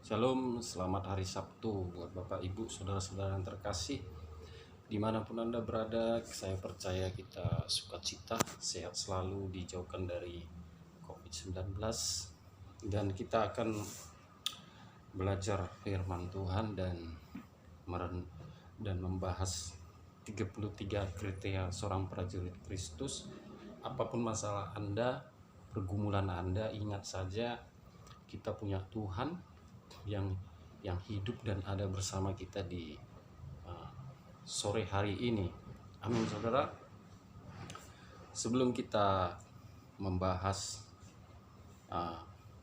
Shalom, selamat hari Sabtu buat Bapak Ibu, saudara-saudara yang terkasih. Dimanapun Anda berada, saya percaya kita sukacita, sehat selalu, dijauhkan dari COVID-19. Dan kita akan belajar firman Tuhan dan membahas 33 kriteria seorang prajurit Kristus. Apapun masalah Anda, pergumulan Anda, ingat saja kita punya Tuhan yang hidup dan ada bersama kita di sore hari ini. Amin, saudara. Sebelum kita membahas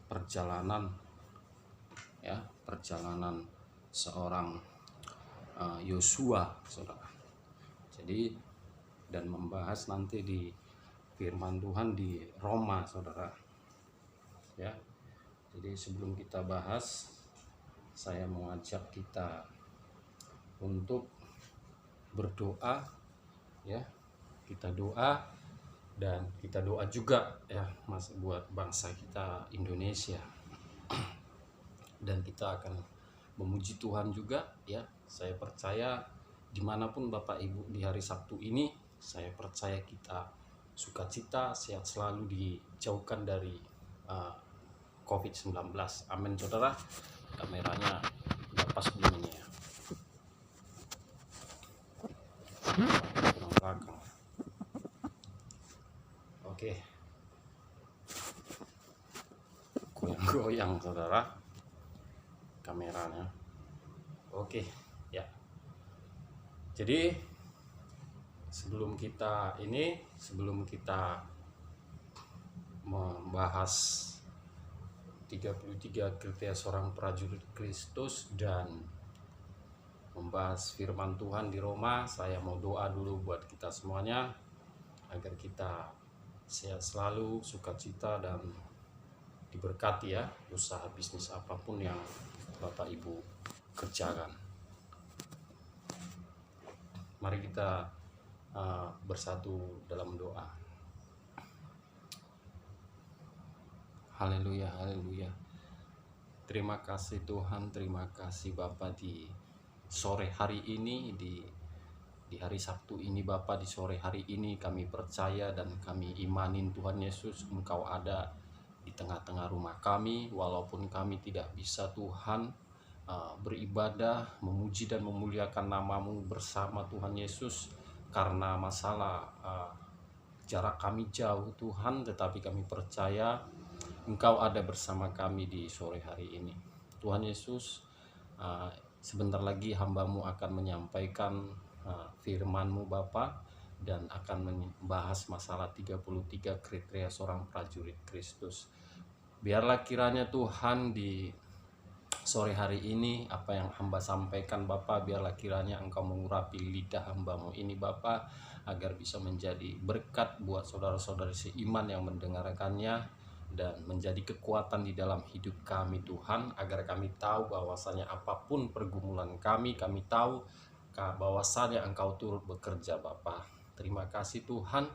perjalanan seorang Yosua, saudara. Jadi dan membahas nanti di firman Tuhan di Roma, saudara. Ya. Jadi sebelum kita bahas, saya mengajak kita untuk berdoa, ya. Kita doa dan kita doa juga ya Mas buat bangsa kita Indonesia. Dan kita akan memuji Tuhan juga ya. Saya percaya dimanapun Bapak Ibu di hari Sabtu ini, saya percaya kita sukacita, sehat selalu, dijauhkan dari COVID-19. Amin, saudara. Kameranya udah pas belum ini ya? Kurang belakang. Oke. Goyang-goyang, saudara, kameranya. Oke, ya. Jadi sebelum kita membahas 33 kriteria seorang prajurit Kristus dan membahas firman Tuhan di Roma, saya mau doa dulu buat kita semuanya agar kita sehat selalu, sukacita, dan diberkati ya usaha bisnis apapun yang Bapak Ibu kerjakan. Mari kita bersatu dalam doa. Haleluya, haleluya. Terima kasih Tuhan, terima kasih Bapa di sore hari ini, di hari Sabtu ini Bapa, di sore hari ini kami percaya dan kami imanin Tuhan Yesus, Engkau ada di tengah-tengah rumah kami, walaupun kami tidak bisa Tuhan beribadah, memuji dan memuliakan nama-Mu bersama Tuhan Yesus karena masalah jarak kami jauh Tuhan, tetapi kami percaya Engkau ada bersama kami di sore hari ini. Tuhan Yesus, sebentar lagi hamba-Mu akan menyampaikan firman-Mu Bapa, dan akan membahas masalah 33 kriteria seorang prajurit Kristus. Biarlah kiranya Tuhan di sore hari ini apa yang hamba sampaikan Bapa, biarlah kiranya Engkau mengurapi lidah hamba-Mu ini Bapa, agar bisa menjadi berkat buat saudara-saudari seiman yang mendengarkannya, dan menjadi kekuatan di dalam hidup kami Tuhan, agar kami tahu bahwasanya apapun pergumulan kami tahu bahwasanya Engkau turut bekerja Bapa. Terima kasih Tuhan.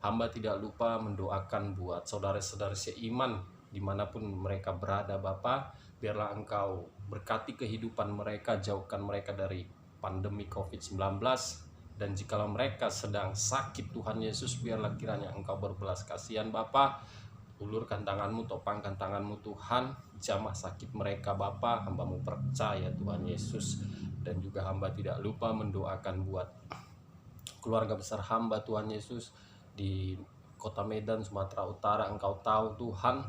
Hamba tidak lupa mendoakan buat saudara-saudari seiman dimanapun mereka berada Bapa. Biarlah Engkau berkati kehidupan mereka, jauhkan mereka dari pandemi COVID-19. Dan jikalau mereka sedang sakit Tuhan Yesus, biarlah kiranya Engkau berbelas kasihan Bapa. Ulurkan tangan-Mu, topangkan tangan-Mu Tuhan, jamah sakit mereka Bapa. Hamba-Mu percaya Tuhan Yesus. Dan juga hamba tidak lupa mendoakan buat keluarga besar hamba Tuhan Yesus di Kota Medan, Sumatera Utara. Engkau tahu Tuhan,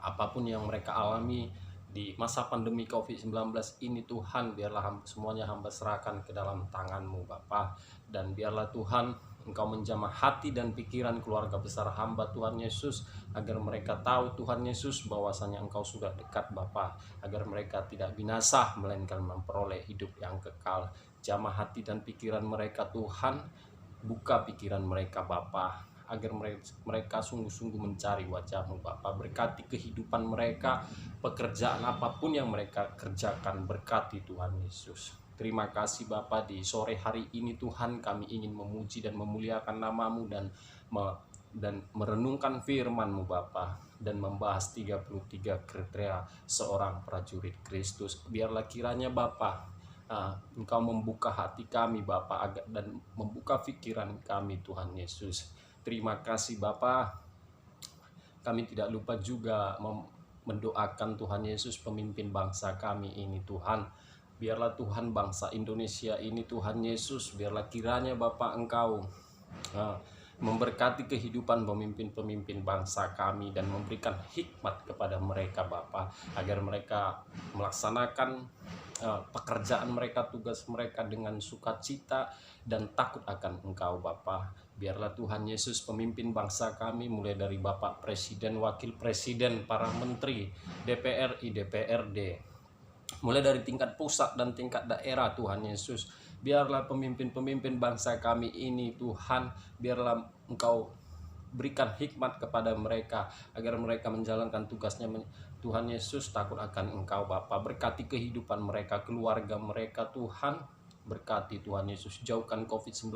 apapun yang mereka alami di masa pandemi COVID-19 ini Tuhan, biarlah semuanya hamba serahkan ke dalam tangan-Mu Bapa. Dan biarlah Tuhan Engkau menjamah hati dan pikiran keluarga besar hamba Tuhan Yesus, agar mereka tahu Tuhan Yesus bahwasanya Engkau sudah dekat Bapa, agar mereka tidak binasa melainkan memperoleh hidup yang kekal. Jamah hati dan pikiran mereka Tuhan, buka pikiran mereka Bapa, agar mereka sungguh-sungguh mencari wajah-Mu Bapa. Berkati kehidupan mereka, pekerjaan apapun yang mereka kerjakan, berkati Tuhan Yesus. Terima kasih Bapa, di sore hari ini Tuhan kami ingin memuji dan memuliakan nama-Mu dan dan merenungkan firman-Mu Bapa, dan membahas 33 kriteria seorang prajurit Kristus. Biarlah kiranya Bapa, Engkau membuka hati kami Bapa, dan membuka pikiran kami Tuhan Yesus. Terima kasih Bapa. Kami tidak lupa juga mendoakan Tuhan Yesus pemimpin bangsa kami ini Tuhan. Biarlah Tuhan bangsa Indonesia ini Tuhan Yesus, biarlah kiranya Bapa Engkau memberkati kehidupan pemimpin-pemimpin bangsa kami dan memberikan hikmat kepada mereka Bapa, agar mereka melaksanakan pekerjaan mereka, tugas mereka dengan sukacita dan takut akan Engkau Bapa. Biarlah Tuhan Yesus pemimpin bangsa kami, mulai dari Bapak Presiden, Wakil Presiden, para Menteri, DPRI, DPRD, mulai dari tingkat pusat dan tingkat daerah Tuhan Yesus. Biarlah pemimpin-pemimpin bangsa kami ini Tuhan, biarlah Engkau berikan hikmat kepada mereka, agar mereka menjalankan tugasnya Tuhan Yesus, takut akan Engkau Bapa. Berkati kehidupan mereka, keluarga mereka Tuhan. Berkati Tuhan Yesus, jauhkan COVID-19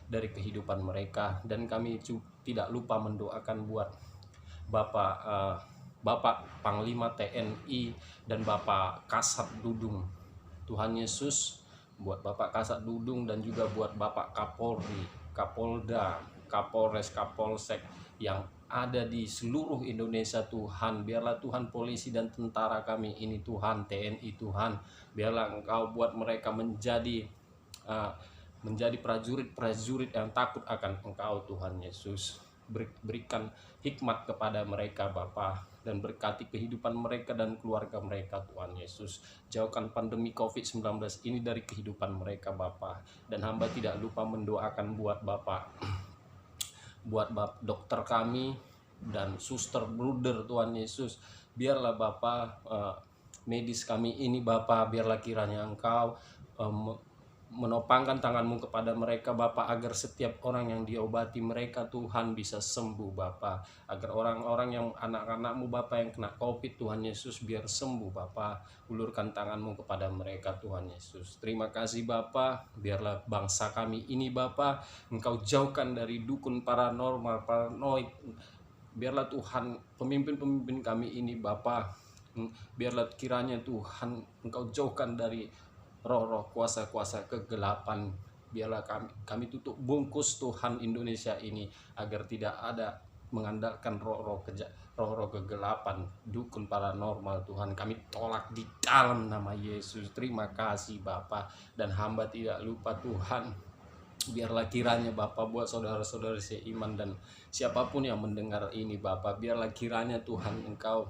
dari kehidupan mereka. Dan kami tidak lupa mendoakan buat Bapak Panglima TNI dan Bapak Kasat Dudung Tuhan Yesus, buat Bapak Kasat Dudung dan juga buat Bapak Kapolri, Kapolda, Kapolres, Kapolsek yang ada di seluruh Indonesia Tuhan. Biarlah Tuhan polisi dan tentara kami ini Tuhan, TNI Tuhan, biarlah Engkau buat mereka menjadi prajurit-prajurit yang takut akan Engkau Tuhan Yesus. Berikan hikmat kepada mereka Bapa, dan berkati kehidupan mereka dan keluarga mereka Tuhan Yesus. Jauhkan pandemi COVID-19 ini dari kehidupan mereka Bapa. Dan hamba tidak lupa mendoakan buat dokter kami dan suster bruder Tuhan Yesus. Biarlah Bapa, medis kami ini Bapa, biarlah kiranya Engkau menopangkan tangan-Mu kepada mereka Bapa, agar setiap orang yang diobati mereka Tuhan bisa sembuh Bapa, agar orang-orang yang anak-anak-Mu Bapa yang kena COVID Tuhan Yesus biar sembuh Bapa. Ulurkan tangan-Mu kepada mereka Tuhan Yesus. Terima kasih Bapa. Biarlah bangsa kami ini Bapa, Engkau jauhkan dari dukun paranormal, paranoid. Biarlah Tuhan pemimpin-pemimpin kami ini Bapa, biarlah kiranya Tuhan Engkau jauhkan dari roh-roh kuasa-kuasa kegelapan. Biarlah kami tutup bungkus Tuhan Indonesia ini, agar tidak ada mengandalkan roh-roh kegelapan, dukun paranormal Tuhan. Kami tolak di dalam nama Yesus. Terima kasih Bapa. Dan hamba tidak lupa Tuhan, biarlah kiranya Bapa buat saudara-saudara seiman dan siapapun yang mendengar ini Bapa, biarlah kiranya Tuhan Engkau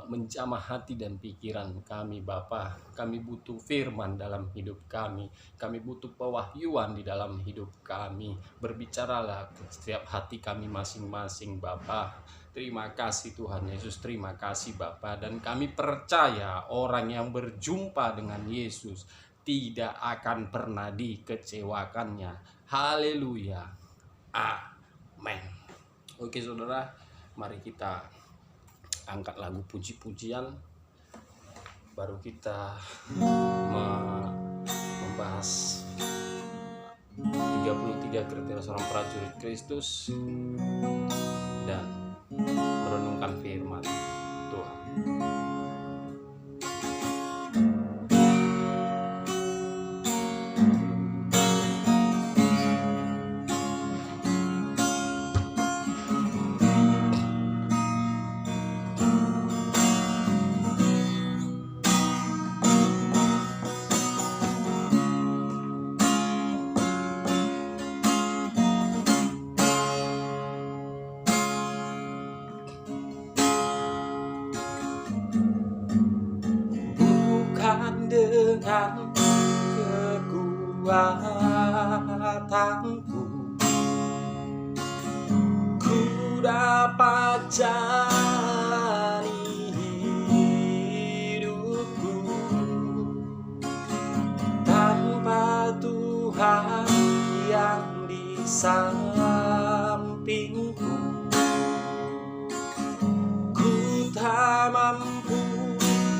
menjamah hati dan pikiran kami Bapa. Kami butuh firman dalam hidup kami. Kami butuh pewahyuan di dalam hidup kami. Berbicaralah ke setiap hati kami masing-masing Bapa. Terima kasih Tuhan Yesus, terima kasih Bapa. Dan kami percaya orang yang berjumpa dengan Yesus tidak akan pernah dikecewakannya. Haleluya. Amin. Oke saudara, mari kita angkat lagu puji-pujian, baru kita membahas 33 kriteria seorang prajurit Kristus dan merenungkan firman Tuhan. Dengan kekuatanku ku dapat jalani hidupku tanpa Tuhan yang di sampingku. Ku tak mampu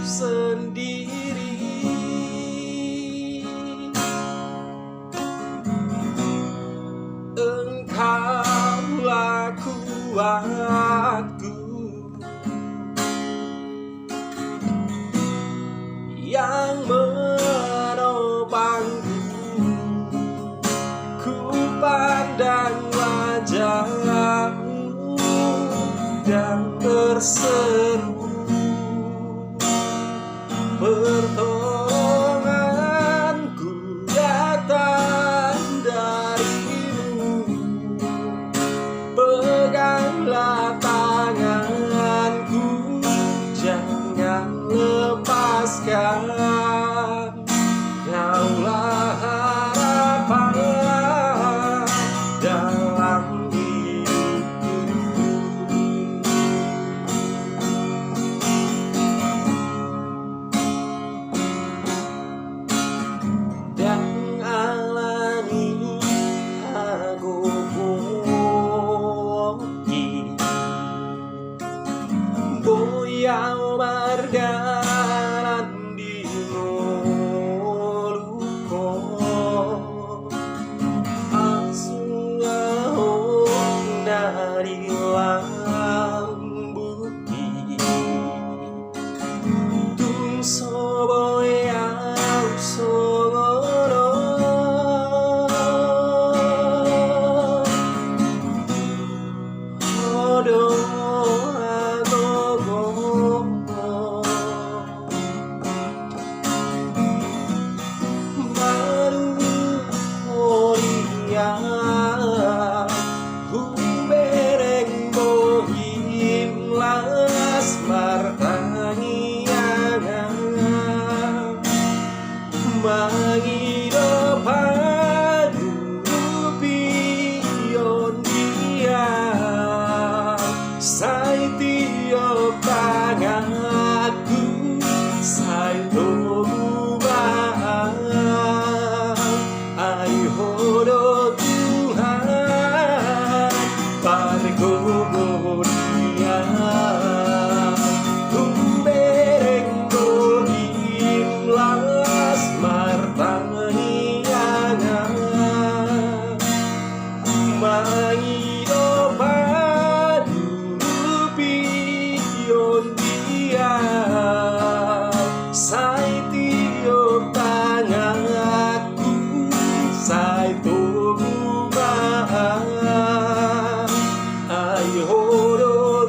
sendiri. yang menopangku. Ku pandang wajahmu dan berseru, pertolonganku datang darimu. Peganglah tanganku, jangan lepaskan. Kaulah harapan dalam hidupku. Dan alami aku pergi, boyau margaran di moluko, asuh dari lambuki, tung soboyau songono, odo sai tiup tanganku, sai Tuhan, ayo Tuhan, pargo dia, kumbereng bohim las martaniana, sai tiup tanganku, sai Tuhan, ayo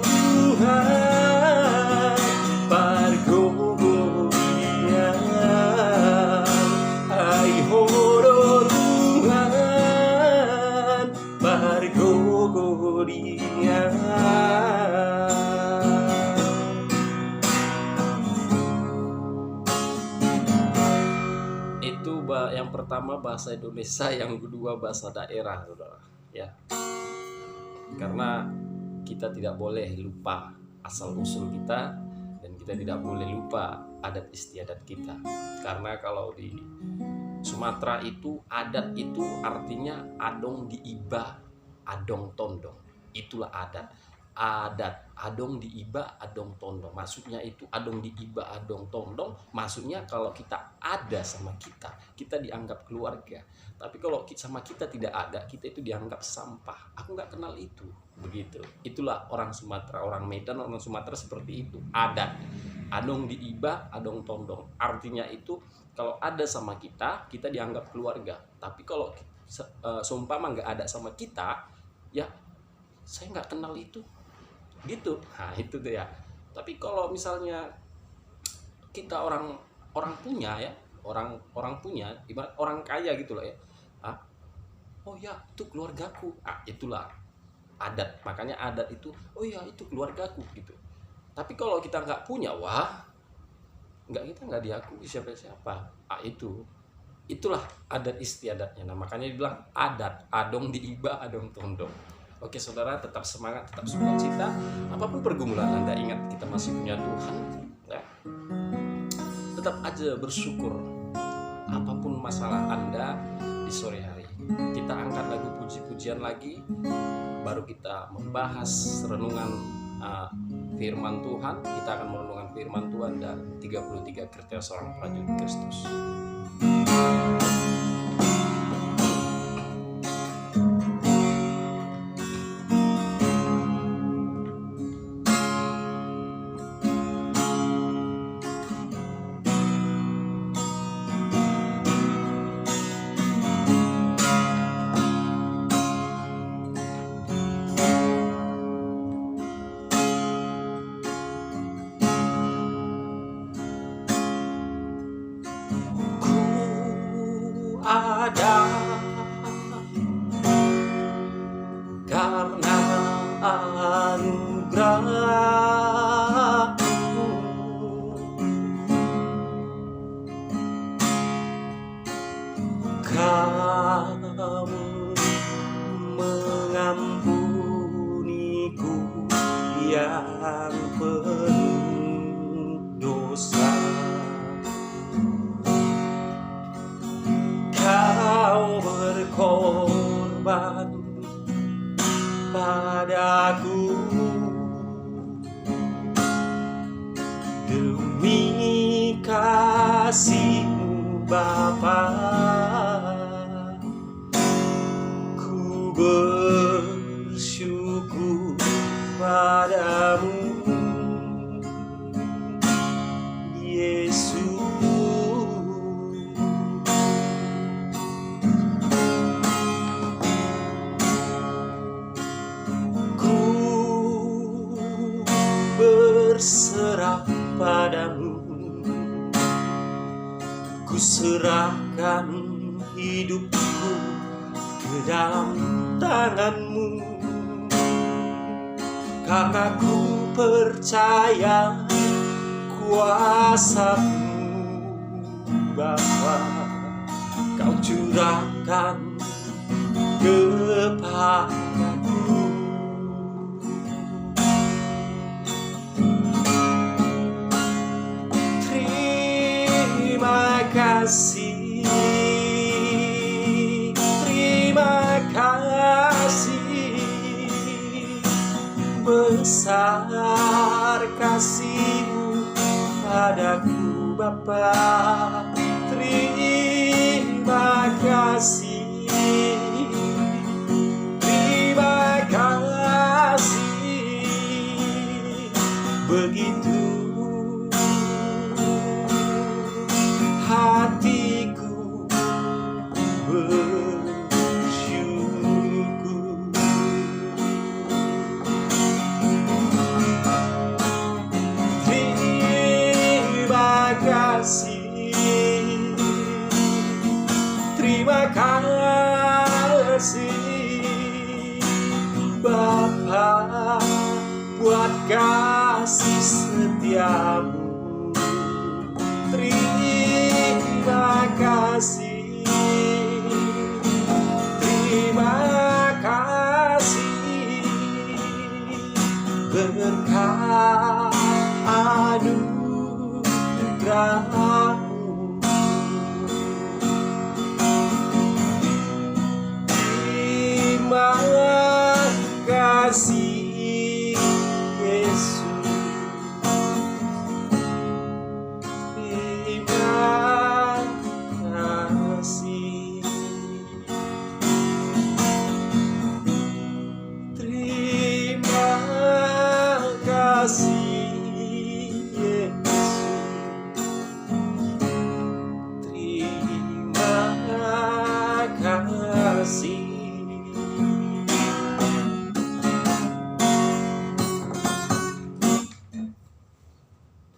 Tuhan, pargo dia, ayo Tuhan, pargo dia. Yang pertama bahasa Indonesia, yang kedua bahasa daerah, saudara. Ya, karena kita tidak boleh lupa asal usul kita, dan kita tidak boleh lupa adat istiadat kita. Karena kalau di Sumatera itu adat itu artinya adong diiba, adong tondong. Itulah adat. Adong diiba, adong tondong. Maksudnya itu adong diiba, adong tondong. Maksudnya kalau kita ada sama kita, kita dianggap keluarga. Tapi kalau sama kita tidak ada, kita itu dianggap sampah. Aku nggak kenal itu. Begitu. Itulah orang Sumatera, orang Medan, orang Sumatera seperti itu. Adat. Adong diiba, adong tondong. Artinya itu kalau ada sama kita, kita dianggap keluarga. Tapi kalau seumpama nggak ada sama kita, ya saya nggak kenal itu. Gitu. Nah itu tuh ya. Tapi kalau misalnya kita orang punya ya, orang punya, ibarat orang kaya gitu loh ya. Oh ya itu keluargaku. Itulah adat. Makanya adat itu, oh ya itu keluargaku gitu. Tapi kalau kita nggak punya, wah kita nggak diakui siapa-siapa. Itulah adat istiadatnya. Nah makanya dibilang adat, adong diiba, adong tondong. Oke saudara, tetap semangat, tetap sukacita. Apapun pergumulan Anda, ingat kita masih punya Tuhan ya. Tetap aja bersyukur. Apapun masalah Anda di sore hari, kita angkat lagu puji-pujian lagi, baru kita membahas renungan firman Tuhan. Kita akan merenungkan firman Tuhan dan 33 kriteria seorang prajurit Kristus. ada, karena anugerah-Mu. Kamu mengampuniku yang penuh dosa. Kau berkorban padaku demi kasih-Mu Bapa. Ku bersyukur padamu Yesus. Ku berserah padamu, ku serahkan hidupku ke dalam tangan-Mu, karena ku percaya kuasa-Mu Bapa. Kau curahkan kepadaku. Terima kasih, terima kasih, besar kasih-Mu padaku Bapa. Terima kasih, terima kasih, begitu hatiku bersyukur. Terima kasih, terima kasih Bapa, buat kasih setia-Mu. Terima kasih, terima kasih, berkat anugerah-Mu. Terima kasih Yesus.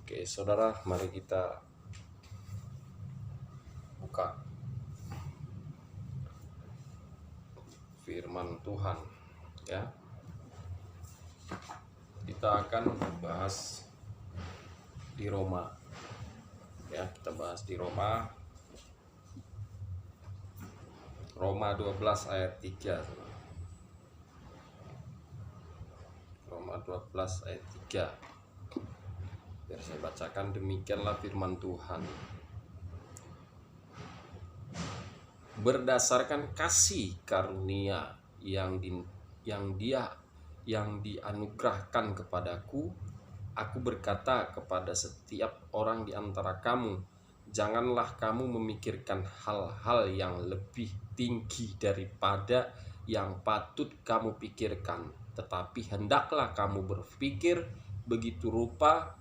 Oke, saudara, mari kita buka firman Tuhan ya. Kita akan bahas di Roma. Ya, kita bahas di Roma 12 ayat 3. Roma 12 ayat 3. Biar saya bacakan, demikianlah firman Tuhan. Berdasarkan kasih karunia yang dianugerahkan kepadaku, aku berkata kepada setiap orang di antara kamu, janganlah kamu memikirkan hal-hal yang lebih tinggi daripada yang patut kamu pikirkan, tetapi hendaklah kamu berpikir begitu rupa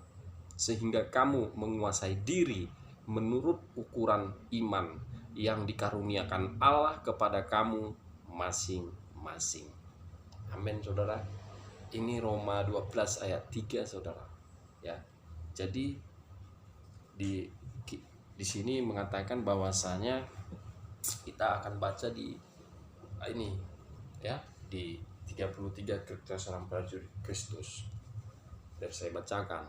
sehingga kamu menguasai diri menurut ukuran iman yang dikaruniakan Allah kepada kamu masing-masing. Amin, saudara. Ini Roma 12 ayat 3, saudara. Ya. Jadi di sini mengatakan bahwasanya Kita akan baca di ini ya, di 33 Kereta Seorang Prajurit Kristus. Dan saya bacakan.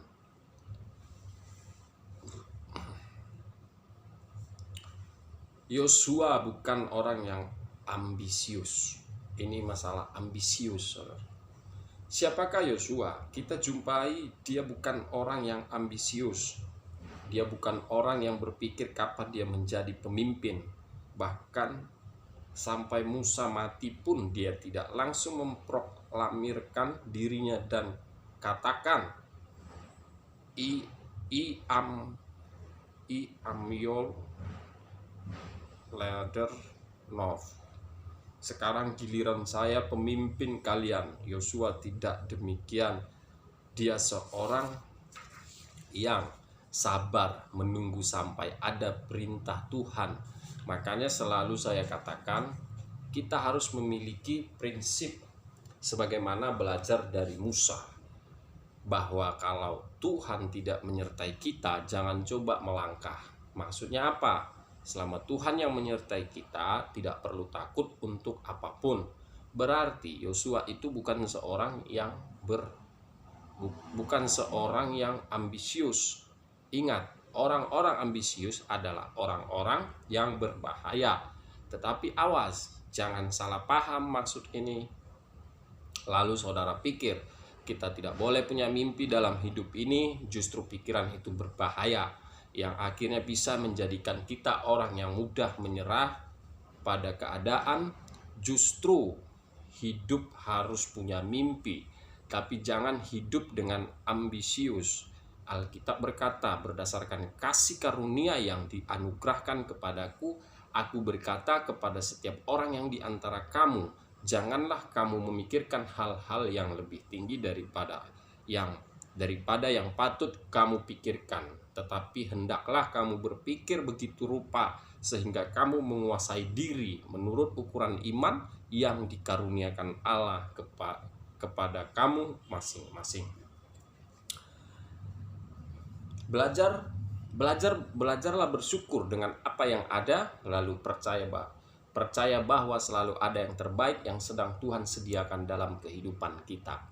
Yosua bukan orang yang ambisius. Ini masalah ambisius, saudara. Siapakah Yosua? Kita jumpai dia bukan orang yang ambisius. Dia bukan orang yang berpikir kapan dia menjadi pemimpin. Bahkan sampai Musa mati pun dia tidak langsung memproklamirkan dirinya dan katakan amyol leader nov. Sekarang giliran saya pemimpin kalian. Yosua tidak demikian. Dia seorang yang sabar menunggu sampai ada perintah Tuhan. Makanya selalu saya katakan kita harus memiliki prinsip sebagaimana belajar dari Musa, bahwa kalau Tuhan tidak menyertai kita, jangan coba melangkah. Maksudnya apa? Selama Tuhan yang menyertai kita, tidak perlu takut untuk apapun. Berarti Yosua itu bukan seorang yang ambisius. Ingat, orang-orang ambisius adalah orang-orang yang berbahaya. Tetapi awas, jangan salah paham maksud ini. Lalu saudara pikir kita tidak boleh punya mimpi dalam hidup ini, justru pikiran itu berbahaya, yang akhirnya bisa menjadikan kita orang yang mudah menyerah pada keadaan. Justru hidup harus punya mimpi, tapi jangan hidup dengan ambisius. Alkitab berkata, berdasarkan kasih karunia yang dianugerahkan kepadaku, aku berkata kepada setiap orang yang di antara kamu, janganlah kamu memikirkan hal-hal yang lebih tinggi daripada yang patut kamu pikirkan, tetapi hendaklah kamu berpikir begitu rupa sehingga kamu menguasai diri menurut ukuran iman yang dikaruniakan Allah kepada kamu masing-masing. Belajarlah bersyukur dengan apa yang ada, lalu percaya bahwa selalu ada yang terbaik yang sedang Tuhan sediakan dalam kehidupan kita.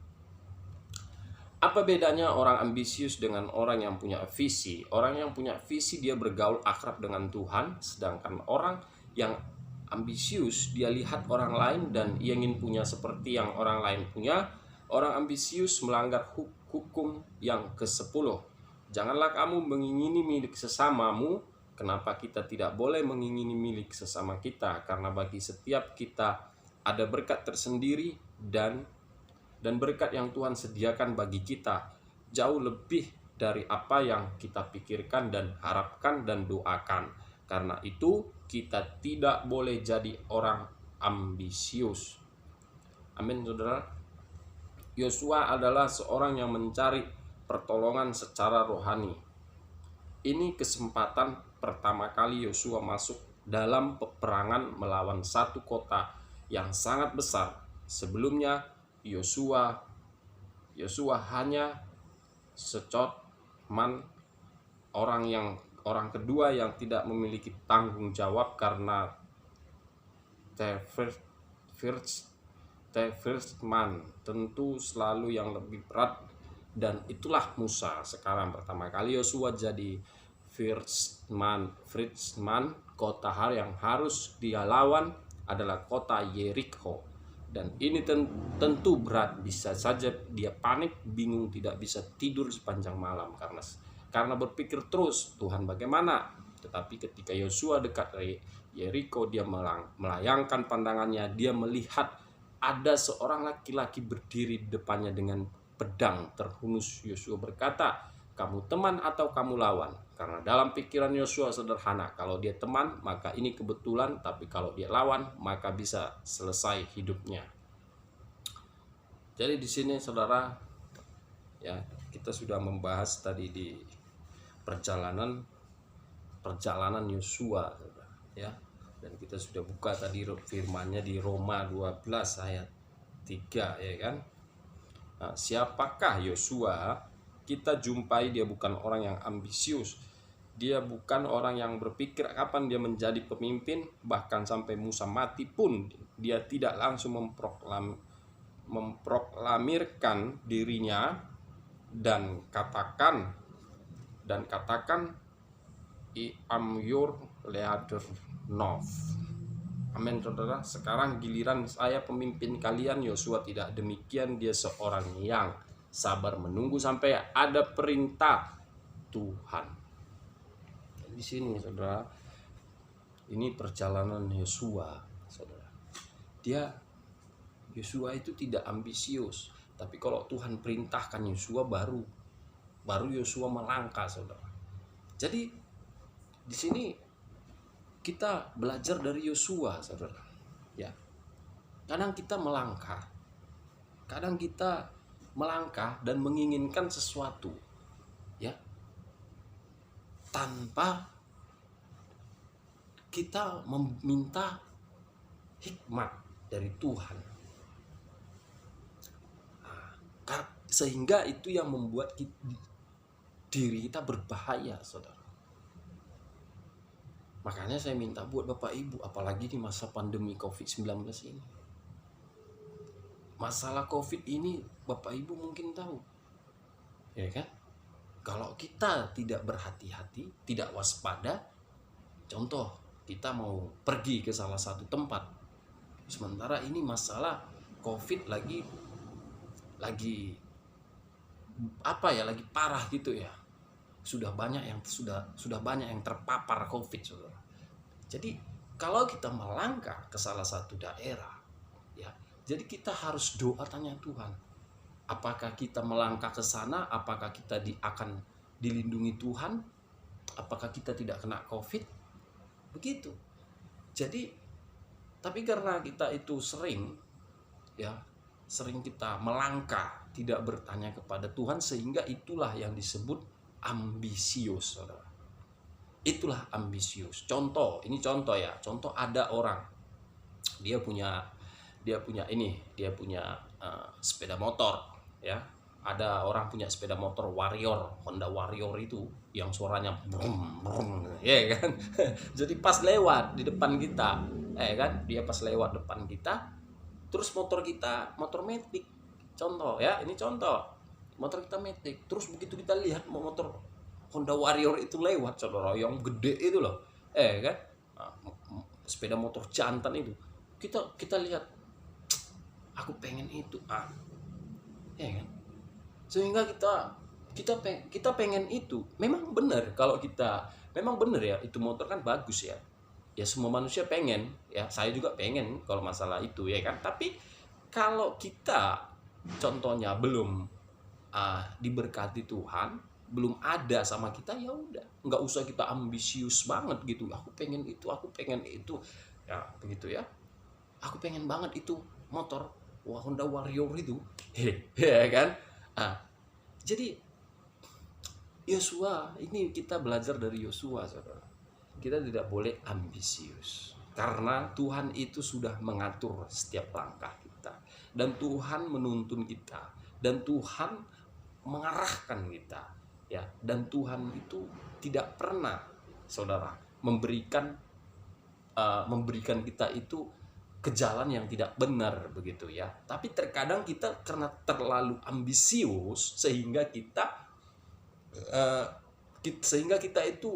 Apa bedanya orang ambisius dengan orang yang punya visi? Orang yang punya visi dia bergaul akrab dengan Tuhan, sedangkan orang yang ambisius dia lihat orang lain dan ia ingin punya seperti yang orang lain punya. Orang ambisius melanggar hukum yang ke-10. Janganlah kamu mengingini milik sesamamu. Kenapa kita tidak boleh mengingini milik sesama kita? Karena bagi setiap kita ada berkat tersendiri dan berkat yang Tuhan sediakan bagi kita jauh lebih dari apa yang kita pikirkan dan harapkan dan doakan. Karena itu kita tidak boleh jadi orang ambisius. Amin, saudara. Yosua adalah seorang yang mencari pertolongan secara rohani. Ini kesempatan pertama kali Yosua masuk dalam peperangan melawan satu kota yang sangat besar. Sebelumnya Yosua hanya secotman, orang kedua yang tidak memiliki tanggung jawab karena the first man tentu selalu yang lebih berat, dan itulah Musa. Sekarang pertama kali Yosua jadi first man. Kota yang harus dia lawan adalah kota Yerikho. Dan ini tentu berat, bisa saja dia panik, bingung, tidak bisa tidur sepanjang malam karena berpikir terus, Tuhan bagaimana? Tetapi ketika Yosua dekat dari Yeriko, dia melayangkan pandangannya, dia melihat ada seorang laki-laki berdiri di depannya dengan pedang terhunus. Yosua berkata, kamu teman atau kamu lawan? Karena dalam pikiran Yosua sederhana, kalau dia teman maka ini kebetulan, tapi kalau dia lawan maka bisa selesai hidupnya. Jadi di sini saudara, ya, kita sudah membahas tadi di perjalanan Yosua, ya, dan kita sudah buka tadi firman-Nya di Roma 12 ayat 3, ya kan. Siapakah Yosua? Kita jumpai dia bukan orang yang ambisius. Dia bukan orang yang berpikir kapan dia menjadi pemimpin. Bahkan sampai Musa mati pun dia tidak langsung memproklamirkan dirinya dan katakan I am your leader now. Amin saudara. Sekarang giliran saya pemimpin kalian. Yosua tidak demikian. Dia seorang yang sabar menunggu sampai ada perintah Tuhan. Di sini saudara, ini perjalanan Yosua saudara. Yosua itu tidak ambisius, tapi kalau Tuhan perintahkan Yosua baru Yosua melangkah saudara. Jadi di sini kita belajar dari Yosua saudara. Ya, kadang kita melangkah dan menginginkan sesuatu, ya, tanpa kita meminta hikmat dari Tuhan. Sehingga itu yang membuat diri kita berbahaya saudara. Makanya saya minta buat Bapak Ibu, apalagi di masa pandemi COVID-19 ini. Masalah COVID ini Bapak Ibu mungkin tahu, ya kan? Kalau kita tidak berhati-hati, tidak waspada, contoh kita mau pergi ke salah satu tempat, sementara ini masalah COVID lagi lagi parah gitu ya. Sudah banyak yang terpapar COVID saudara. Jadi kalau kita melangkah ke salah satu daerah, ya, jadi kita harus doa tanya Tuhan. Apakah kita melangkah ke sana? Apakah kita akan dilindungi Tuhan? Apakah kita tidak kena COVID? Begitu. Jadi, tapi karena kita itu sering kita melangkah, tidak bertanya kepada Tuhan, sehingga itulah yang disebut ambisius, saudara. Itulah ambisius. Contoh ada orang, dia punya sepeda motor. Ya, ada orang punya sepeda motor Honda Warrior itu yang suaranya brum brum, ya kan. Jadi pas lewat di depan kita, kan, dia pas lewat depan kita, terus motor matic, contoh ya, ini contoh, motor kita matic, terus begitu kita lihat motor Honda Warrior itu lewat saudara, yang gede itu loh, kan, sepeda motor jantan itu, kita lihat, aku pengen itu, ya kan, sehingga kita pengen itu. Memang benar ya, itu motor kan bagus ya semua manusia pengen, ya saya juga pengen kalau masalah itu, ya kan. Tapi kalau kita contohnya belum diberkati Tuhan, belum ada sama kita, ya udah, nggak usah kita ambisius banget gitu, aku pengen itu ya, begitu ya, aku pengen banget itu motor Honda Warrior itu, ya kan. Jadi Yosua ini, kita belajar dari Yosua saudara. Kita tidak boleh ambisius, karena Tuhan itu sudah mengatur setiap langkah kita, dan Tuhan menuntun kita, dan Tuhan mengarahkan kita, ya. Dan Tuhan itu tidak pernah saudara memberikan kita itu ke jalan yang tidak benar, begitu ya. Tapi terkadang kita karena terlalu ambisius sehingga kita itu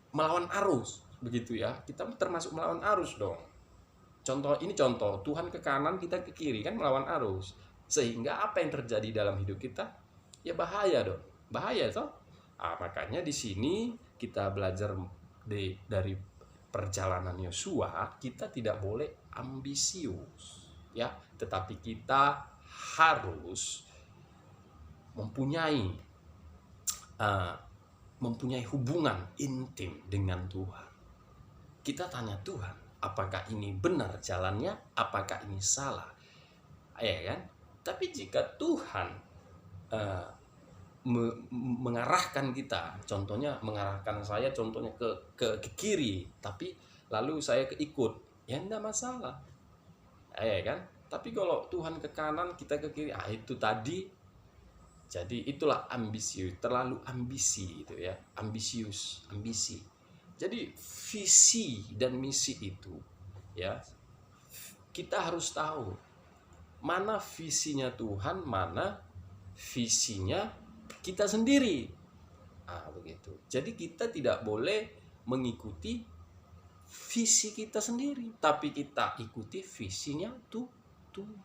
melawan arus, begitu ya. Kita termasuk melawan arus dong. Contoh Tuhan ke kanan, kita ke kiri, kan melawan arus. Sehingga apa yang terjadi dalam hidup kita? Ya bahaya dong. Bahaya toh. Makanya di sini kita belajar dari perjalanan Yosua, kita tidak boleh ambisius, ya, tetapi kita harus mempunyai hubungan intim dengan Tuhan. Kita tanya Tuhan, apakah ini benar jalannya, apakah ini salah, ya kan. Tapi jika Tuhan mengarahkan kita, contohnya mengarahkan saya contohnya ke kiri, tapi lalu saya keikut, ya enggak masalah, ya kan. Tapi kalau Tuhan ke kanan, kita ke kiri, itu tadi Jadi itulah ambisius, terlalu ambisi itu ya, ambisius, ambisi. Jadi visi dan misi itu ya, kita harus tahu mana visinya Tuhan, mana visinya kita sendiri. Begitu. Jadi kita tidak boleh mengikuti visi kita sendiri, tapi kita ikuti visinya Tuhan.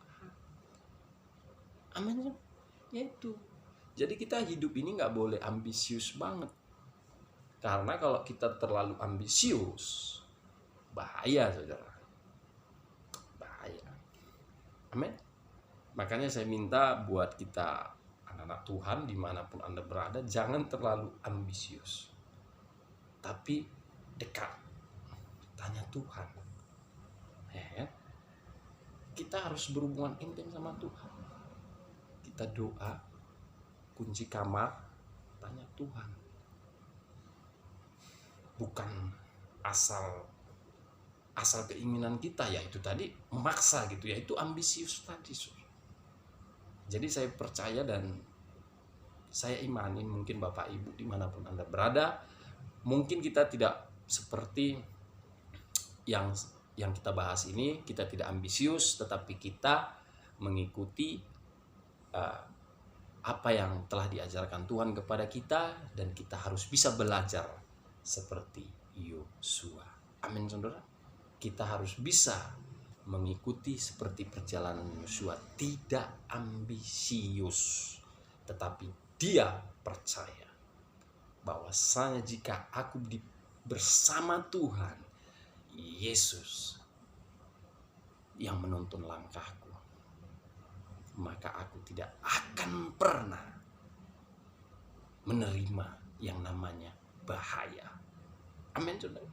Amin. Yaitu. Jadi kita hidup ini nggak boleh ambisius banget. Karena kalau kita terlalu ambisius, bahaya saudara. Bahaya. Amin. Makanya saya minta buat kita anak-anak Tuhan dimanapun Anda berada, jangan terlalu ambisius. Tapi dekat. Tanya Tuhan. Ya, kita harus berhubungan intim sama Tuhan. Kita doa, kunci kamar, tanya Tuhan. Bukan asal keinginan kita, ya itu tadi memaksa gitu ya, itu ambisius tadi. Jadi saya percaya dan saya imanin, mungkin Bapak Ibu dimanapun Anda berada, mungkin kita tidak seperti yang kita bahas ini, kita tidak ambisius, tetapi kita mengikuti apa yang telah diajarkan Tuhan kepada kita, dan kita harus bisa belajar seperti Yosua. Amin saudara. Kita harus bisa mengikuti seperti perjalanan Yosua, tidak ambisius, tetapi dia percaya bahwasanya jika aku bersama Tuhan Yesus yang menuntun langkahku, maka aku tidak akan pernah menerima yang namanya bahaya. Amin saudara.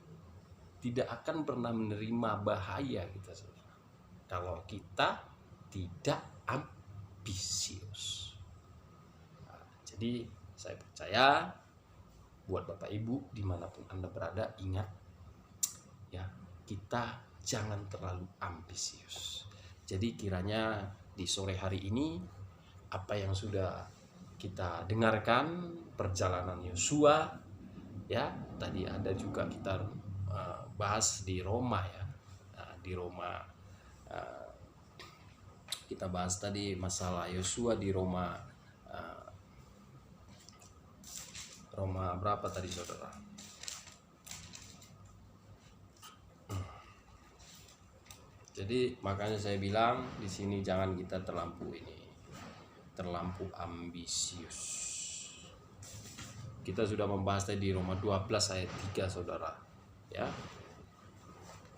Tidak akan pernah menerima bahaya kita saudara, kalau kita tidak ambisius. Jadi saya percaya buat Bapak Ibu dimanapun Anda berada, ingat ya, kita jangan terlalu ambisius. Jadi kiranya di sore hari ini apa yang sudah kita dengarkan perjalanan Yosua ya, tadi ada juga kita bahas di Roma ya. Di Roma kita bahas tadi masalah Yosua di Roma. Roma berapa tadi saudara? Jadi makanya saya bilang di sini jangan kita terlampau ambisius. Kita sudah membahas tadi di Roma 12 ayat 3 saudara. Ya.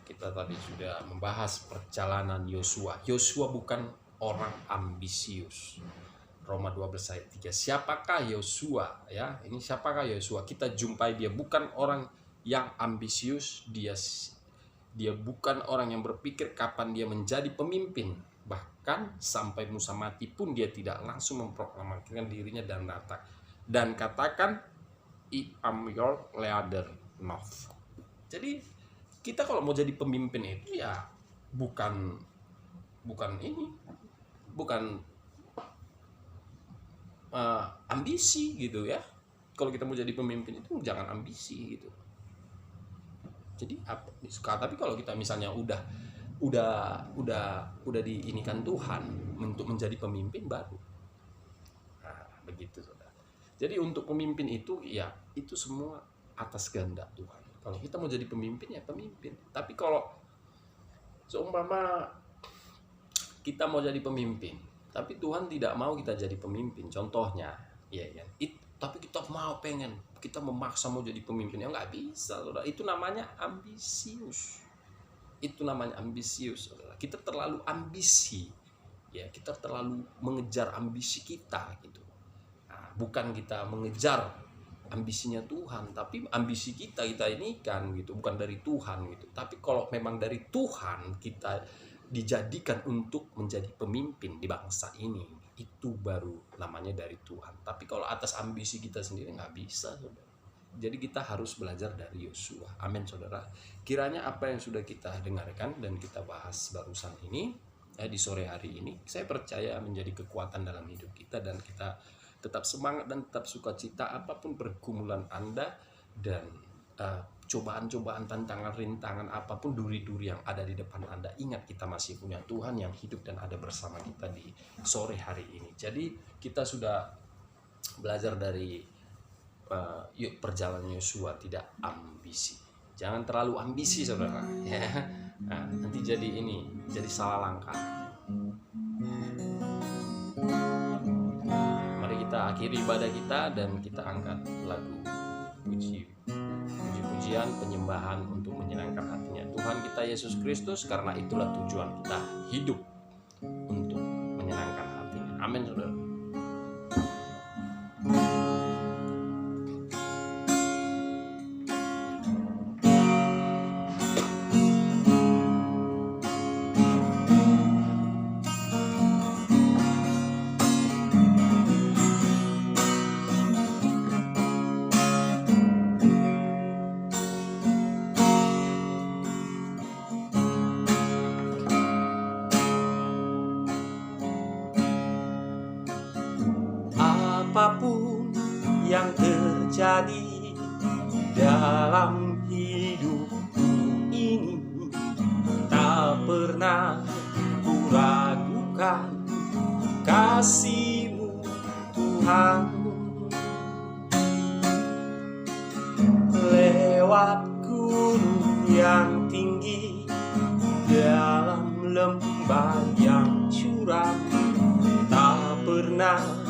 Kita tadi sudah membahas perjalanan Yosua. Yosua bukan orang ambisius. Roma 12 ayat 3. Siapakah Yosua ya? Ini siapakah Yosua? Kita jumpai dia bukan orang yang ambisius, dia bukan orang yang berpikir kapan dia menjadi pemimpin. Bahkan sampai Musa mati pun dia tidak langsung memproklamasikan dirinya dan katakan I am your leader now. Jadi kita kalau mau jadi pemimpin itu ya bukan ambisi gitu ya. Kalau kita mau jadi pemimpin itu jangan ambisi gitu. Jadi tapi kalau kita misalnya udah diinikan Tuhan untuk menjadi pemimpin baru. Begitu saudara. Jadi untuk pemimpin itu ya itu semua atas kehendak Tuhan. Kalau kita mau jadi pemimpin ya pemimpin. Tapi kalau seumpama kita mau jadi pemimpin, tapi Tuhan tidak mau kita jadi pemimpin, contohnya, ya kan? Tapi kita kita memaksa mau jadi pemimpin, ya nggak bisa, saudara. Itu namanya ambisius. Saudara. Kita terlalu ambisi, ya kita terlalu mengejar ambisi kita, gitu. Bukan kita mengejar ambisinya Tuhan, tapi ambisi kita ini kan, gitu, bukan dari Tuhan, gitu. Tapi kalau memang dari Tuhan kita dijadikan untuk menjadi pemimpin di bangsa ini, itu baru namanya dari Tuhan. Tapi kalau atas ambisi kita sendiri nggak bisa, saudara. Jadi kita harus belajar dari Yosua. Amin saudara. Kiranya apa yang sudah kita dengarkan dan kita bahas barusan ini di sore hari ini, saya percaya menjadi kekuatan dalam hidup kita, dan kita tetap semangat dan tetap sukacita apapun pergumulan Anda, dan cobaan-cobaan, tantangan, rintangan, apapun duri-duri yang ada di depan Anda. Ingat, kita masih punya Tuhan yang hidup dan ada bersama kita di sore hari ini. Jadi kita sudah belajar dari yuk perjalanan Yosua, tidak ambisi. Jangan terlalu ambisi, saudara, ya. Nah, nanti jadi salah langkah. Mari kita akhiri ibadah kita dan kita angkat lagu puji-pujian penyembahan untuk menyenangkan hatinya Tuhan kita Yesus Kristus, karena itulah tujuan kita hidup, untuk menyenangkan hatinya. Amin, saudara. Apapun yang terjadi dalam hidupku ini, tak pernah kuragukan kasih-Mu Tuhan. Lewat gunung yang tinggi, dalam lembah yang curam, tak pernah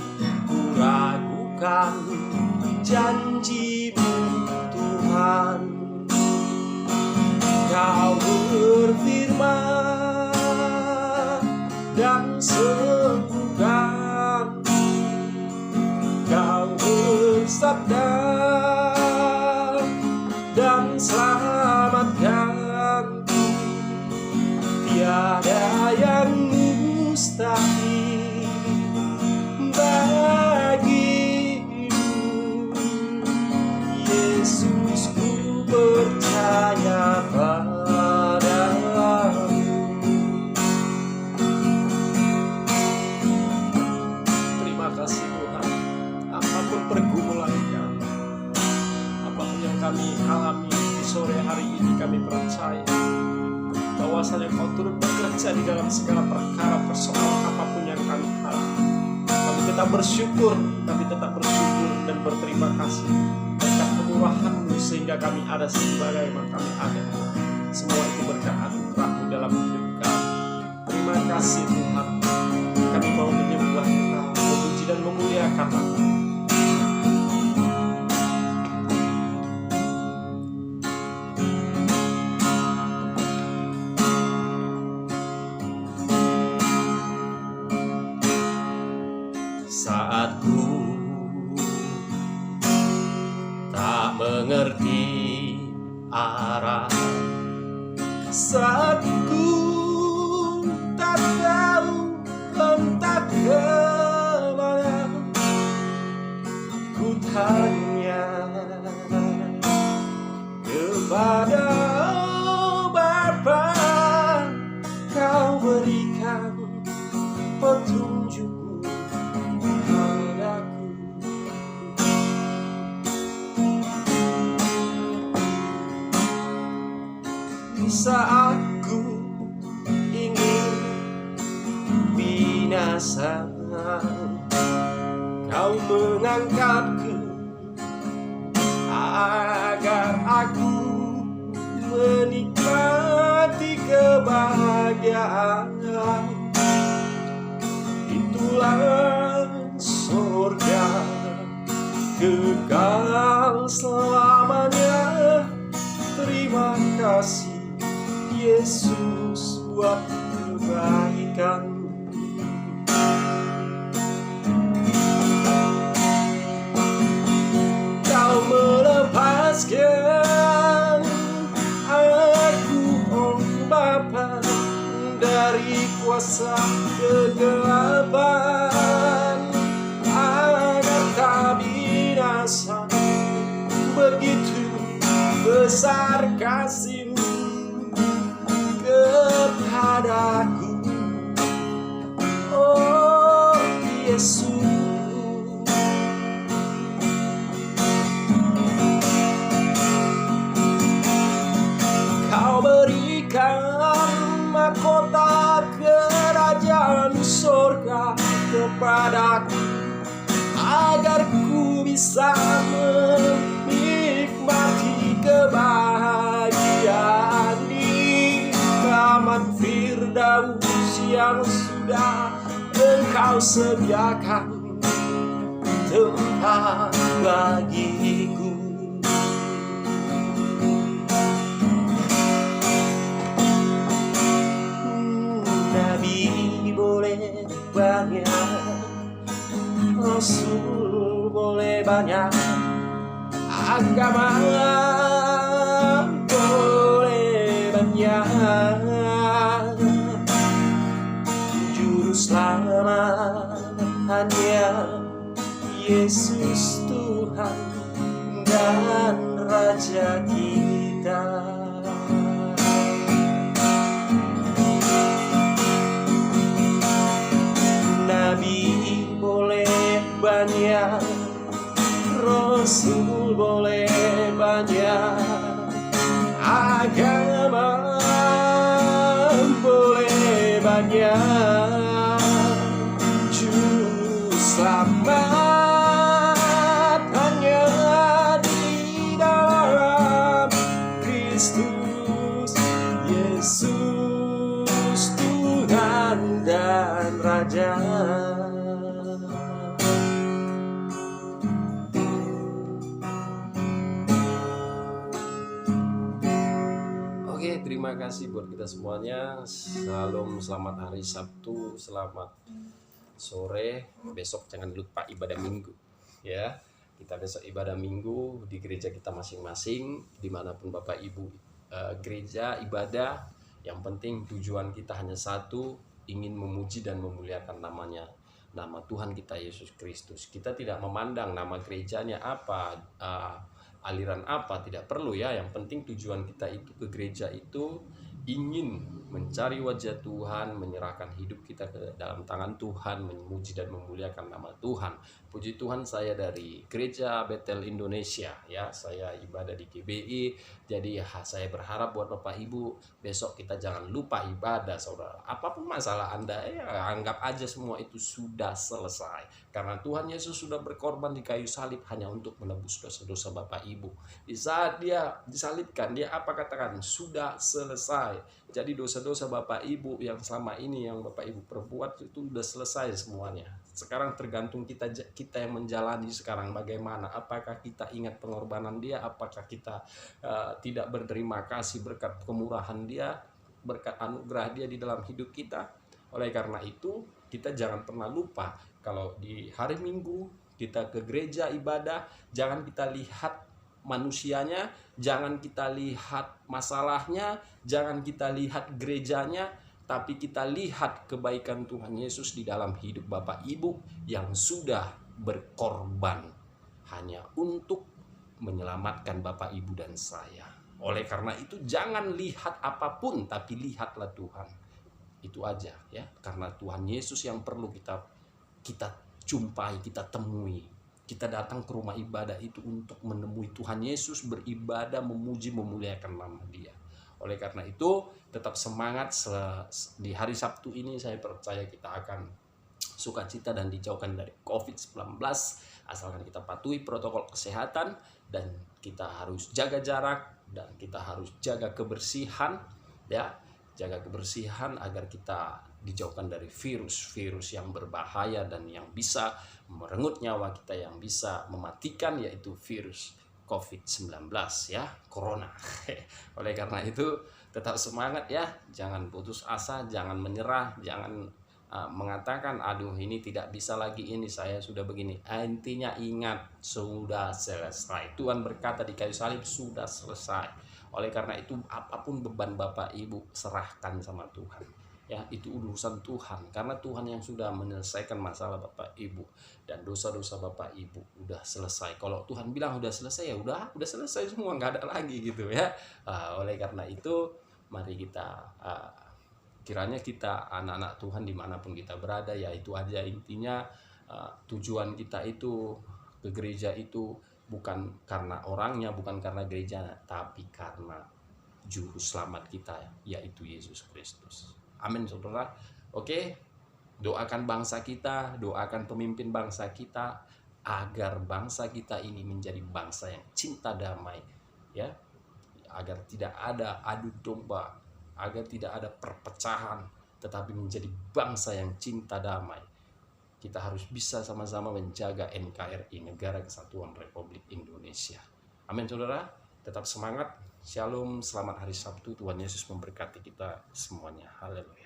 ragukan janji-Mu Tuhan. Kau berfirman dan sembuhkan, Kau bersabda dan selamatkan. Tiada yang mustahil bagimu, Yesus, ku percaya padamu. Terima kasih Tuhan, apapun pergumulan kami, apapun yang kami alami di sore hari ini, kami percaya bahwasanya Kau turut bekerja di dalam segala perkara persoalan apapun yang kami alami. Kami tetap bersyukur dan berterima kasih berkat kemurahan-Mu sehingga kami ada sebagai yang kami ada. Semua itu berkat anugerah-Mu dalam hidup kami. Terima kasih Tuhan. Kami mau menyembah Engkau, memuji dan memuliakan Engkau. Saat ku tak mengerti arah, saat ku tak tahu entah kemana, ku tanya kepada Bapa, Kau berikan petunjuk padaku. Di saat ku ingin binasa, Kau mengangkatku agar aku menikmati kebahagiaan. Itulah surga kekal selamanya. Terima kasih Yesus buat kebaikan. Kau melepaskan aku, oh Bapa, dari kuasa kegelapan, agar tak binasa. Begitu besar kasih-Mu kepadaku, oh Yesus. bisa menikmati kebahagiaan di taman Firdaus yang sudah Engkau sediakan tempat bagiku. Nabi boleh banyak, Rasul boleh banyak, agama boleh banyak, juru selamat hanya Yesus Tuhan dan Raja kita. Nabi boleh banyak, Rasul boleh banyak, agama boleh banyak, juru selamat hanya di dalam Kristus Yesus Tuhan dan Raja. Oke, terima kasih buat kita semuanya. Shalom, selamat hari Sabtu, selamat sore. Besok jangan lupa ibadah minggu ya. Kita besok ibadah minggu di gereja kita masing-masing, dimanapun Bapak Ibu gereja ibadah. Yang penting tujuan kita hanya satu, ingin memuji dan memuliakan namanya, nama Tuhan kita Yesus Kristus. Kita tidak memandang nama gerejanya apa, aliran apa, tidak perlu ya. Yang penting tujuan kita itu ke gereja itu ingin mencari wajah Tuhan, menyerahkan hidup kita ke dalam tangan Tuhan, memuji dan memuliakan nama Tuhan. Puji Tuhan, saya dari Gereja Betel Indonesia ya, saya ibadah di GBI. Jadi saya berharap buat Bapak Ibu besok kita jangan lupa ibadah, saudara. Apapun masalah Anda, anggap aja semua itu sudah selesai. Karena Tuhan Yesus sudah berkorban di kayu salib hanya untuk menebus dosa-dosa Bapak Ibu. Di saat dia disalibkan, dia apa katakan? Sudah selesai. Jadi dosa-dosa Bapak Ibu yang selama ini yang Bapak Ibu perbuat itu sudah selesai semuanya. Sekarang tergantung kita yang menjalani sekarang bagaimana. Apakah kita ingat pengorbanan dia? Apakah kita tidak berterima kasih berkat kemurahan dia, berkat anugerah dia di dalam hidup kita? Oleh karena itu kita jangan pernah lupa kalau di hari Minggu kita ke gereja ibadah, jangan kita lihat manusianya, jangan kita lihat masalahnya, jangan kita lihat gerejanya, tapi kita lihat kebaikan Tuhan Yesus di dalam hidup Bapak Ibu yang sudah berkorban hanya untuk menyelamatkan Bapak Ibu dan saya. Oleh karena itu jangan lihat apapun, tapi lihatlah Tuhan. Itu aja ya, karena Tuhan Yesus yang perlu kita jumpai, kita temui. Kita datang ke rumah ibadah itu untuk menemui Tuhan Yesus, beribadah, memuji, memuliakan nama Dia. Oleh karena itu, tetap semangat di hari Sabtu ini. Saya percaya kita akan sukacita dan dijauhkan dari COVID-19 asalkan kita patuhi protokol kesehatan, dan kita harus jaga jarak, dan kita harus jaga kebersihan ya. Jaga kebersihan agar kita dijauhkan dari virus-virus yang berbahaya dan yang bisa merenggut nyawa kita, yang bisa mematikan, yaitu virus COVID-19 ya, Corona. Oleh karena itu tetap semangat ya, jangan putus asa, jangan menyerah, jangan mengatakan aduh ini tidak bisa lagi, ini saya sudah begini. Intinya ingat, sudah selesai. Tuhan berkata di kayu salib sudah selesai. Oleh karena itu apapun beban Bapak Ibu serahkan sama Tuhan ya, itu urusan Tuhan, karena Tuhan yang sudah menyelesaikan masalah Bapak Ibu, dan dosa-dosa Bapak Ibu udah selesai. Kalau Tuhan bilang udah selesai ya udah selesai semua, nggak ada lagi gitu ya. Oleh karena itu mari kita kiranya kita anak-anak Tuhan dimanapun kita berada ya, itu aja intinya. Tujuan kita itu ke gereja itu bukan karena orangnya, bukan karena gerejanya, tapi karena juru selamat kita yaitu Yesus Kristus. Amin saudara. Oke, doakan bangsa kita, doakan pemimpin bangsa kita, agar bangsa kita ini menjadi bangsa yang cinta damai, ya, agar tidak ada adu domba, agar tidak ada perpecahan, tetapi menjadi bangsa yang cinta damai. Kita harus bisa sama-sama menjaga NKRI, Negara Kesatuan Republik Indonesia. Amin, saudara. Tetap semangat. Shalom, selamat hari Sabtu. Tuhan Yesus memberkati kita semuanya. Haleluya.